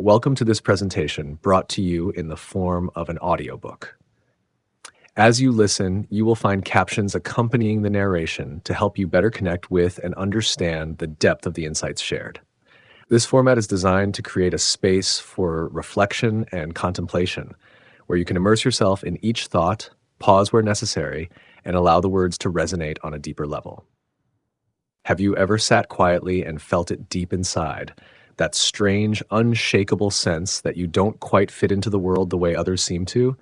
Welcome to this presentation brought to you in the form of an audiobook. As you listen, you will find captions accompanying the narration to help you better connect with and understand the depth of the insights shared. This format is designed to create a space for reflection and contemplation, where you can immerse yourself in each thought, pause where necessary, and allow the words to resonate on a deeper level. Have you ever sat quietly and felt it deep inside? That strange, unshakable sense that you don't quite fit into the world the way others seem to?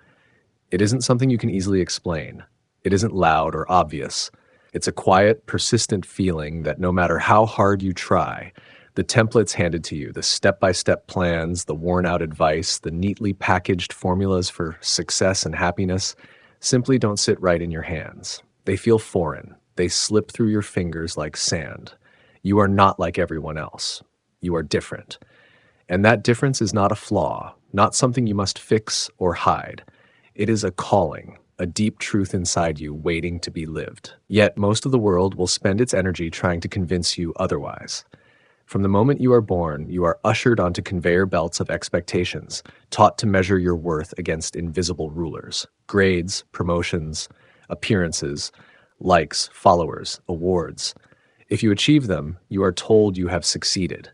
It isn't something you can easily explain. It isn't loud or obvious. It's a quiet, persistent feeling that no matter how hard you try, the templates handed to you, the step-by-step plans, the worn-out advice, the neatly packaged formulas for success and happiness simply don't sit right in your hands. They feel foreign. They slip through your fingers like sand. You are not like everyone else. You are different. And that difference is not a flaw, not something you must fix or hide. It is a calling, a deep truth inside you waiting to be lived. Yet most of the world will spend its energy trying to convince you otherwise. From the moment you are born, you are ushered onto conveyor belts of expectations, taught to measure your worth against invisible rulers. Grades, promotions, appearances, likes, followers, awards. If you achieve them, you are told you have succeeded.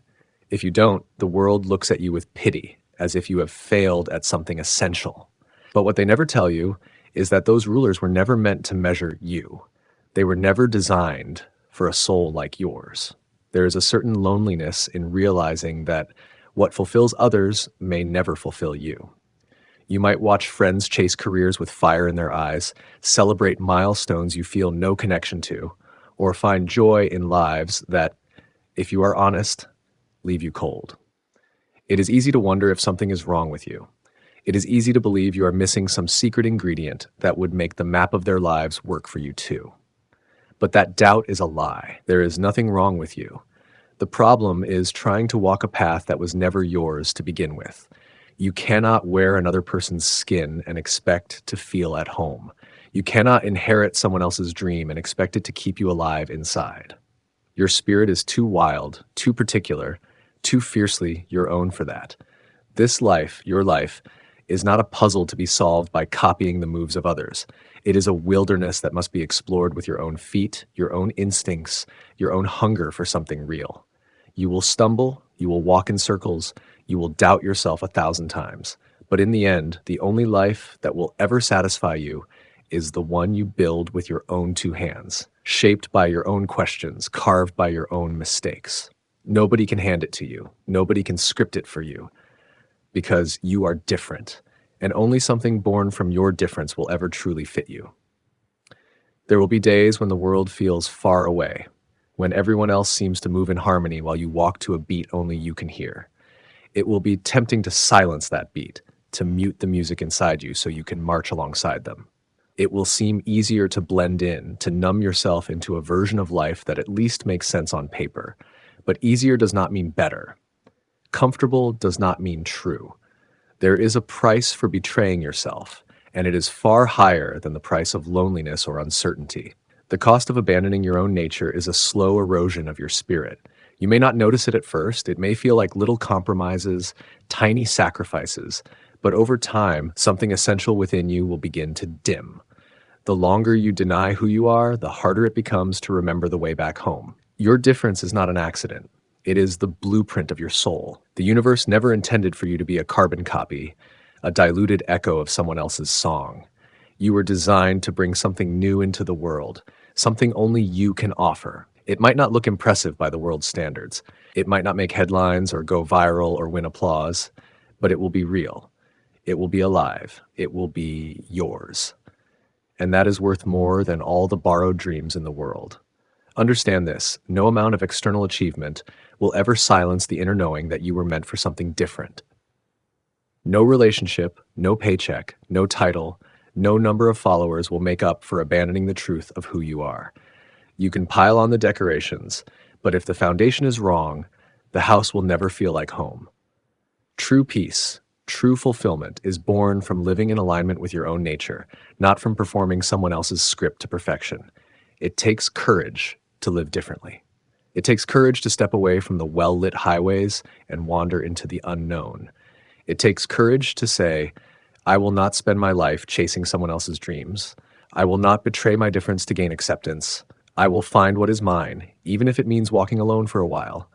If you don't, the world looks at you with pity, as if you have failed at something essential. But what they never tell you is that those rulers were never meant to measure you. They were never designed for a soul like yours. There is a certain loneliness in realizing that what fulfills others may never fulfill you. You might watch friends chase careers with fire in their eyes, celebrate milestones you feel no connection to, or find joy in lives that, if you are honest, leave you cold. It is easy to wonder if something is wrong with you. It is easy to believe you are missing some secret ingredient that would make the map of their lives work for you too. But that doubt is a lie. There is nothing wrong with you. The problem is trying to walk a path that was never yours to begin with. You cannot wear another person's skin and expect to feel at home. You cannot inherit someone else's dream and expect it to keep you alive inside. Your spirit is too wild, too particular, too fiercely your own for that. This life, your life, is not a puzzle to be solved by copying the moves of others. It is a wilderness that must be explored with your own feet, your own instincts, your own hunger for something real. You will stumble, you will walk in circles, you will doubt yourself 1,000 times. But in the end, the only life that will ever satisfy you is the one you build with your own two hands, shaped by your own questions, carved by your own mistakes. Nobody can hand it to you. Nobody can script it for you, because you are different, and only something born from your difference will ever truly fit you. There will be days when the world feels far away, when everyone else seems to move in harmony while you walk to a beat only you can hear. It will be tempting to silence that beat, to mute the music inside you so you can march alongside them. It will seem easier to blend in, to numb yourself into a version of life that at least makes sense on paper. But easier does not mean better. Comfortable does not mean true. There is a price for betraying yourself, and it is far higher than the price of loneliness or uncertainty. The cost of abandoning your own nature is a slow erosion of your spirit. You may not notice it at first. It may feel like little compromises, tiny sacrifices, but over time, something essential within you will begin to dim. The longer you deny who you are, the harder it becomes to remember the way back home. Your difference is not an accident. It is the blueprint of your soul. The universe never intended for you to be a carbon copy, a diluted echo of someone else's song. You were designed to bring something new into the world, something only you can offer. It might not look impressive by the world's standards. It might not make headlines or go viral or win applause, but it will be real. It will be alive. It will be yours. And that is worth more than all the borrowed dreams in the world. Understand this, no amount of external achievement will ever silence the inner knowing that you were meant for something different. No relationship, no paycheck, no title, no number of followers will make up for abandoning the truth of who you are. You can pile on the decorations, but if the foundation is wrong, the house will never feel like home. True peace, true fulfillment is born from living in alignment with your own nature, not from performing someone else's script to perfection. It takes courage to live differently. It takes courage to step away from the well-lit highways and wander into the unknown. It takes courage to say, I will not spend my life chasing someone else's dreams. I will not betray my difference to gain acceptance. I will find what is mine, even if it means walking alone for a while,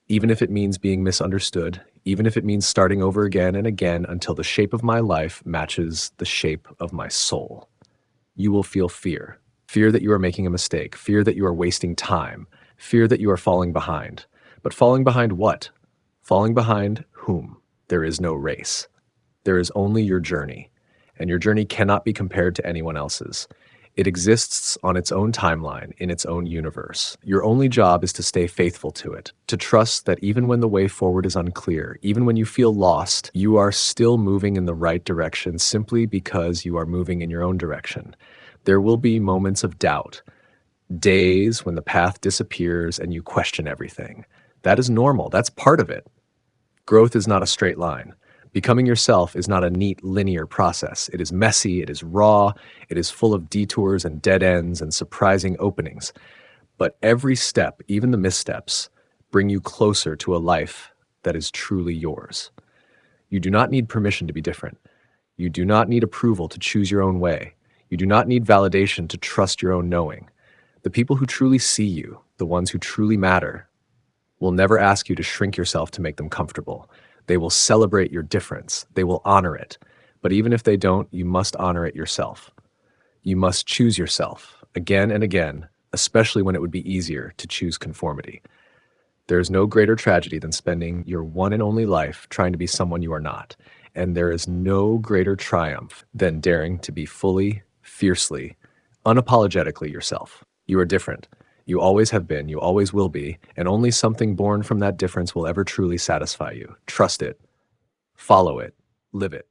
even if it means being misunderstood, even if it means starting over again and again until the shape of my life matches the shape of my soul. You will feel fear. Fear that you are making a mistake, fear that you are wasting time, fear that you are falling behind. But falling behind what? Falling behind whom? There is no race. There is only your journey, and your journey cannot be compared to anyone else's. It exists on its own timeline, in its own universe. Your only job is to stay faithful to it, to trust that even when the way forward is unclear, even when you feel lost, you are still moving in the right direction simply because you are moving in your own direction. There will be moments of doubt, days when the path disappears and you question everything. That is normal. That's part of it. Growth is not a straight line. Becoming yourself is not a neat linear process. It is messy, it is raw, it is full of detours and dead ends and surprising openings. But every step, even the missteps, bring you closer to a life that is truly yours. You do not need permission to be different. You do not need approval to choose your own way. You do not need validation to trust your own knowing. The people who truly see you, the ones who truly matter, will never ask you to shrink yourself to make them comfortable. They will celebrate your difference. They will honor it. But even if they don't, you must honor it yourself. You must choose yourself again and again, especially when it would be easier to choose conformity. There is no greater tragedy than spending your one and only life trying to be someone you are not. And there is no greater triumph than daring to be fully, fiercely, unapologetically yourself. You are different. You always have been, you always will be, and only something born from that difference will ever truly satisfy you. Trust it, follow it, live it.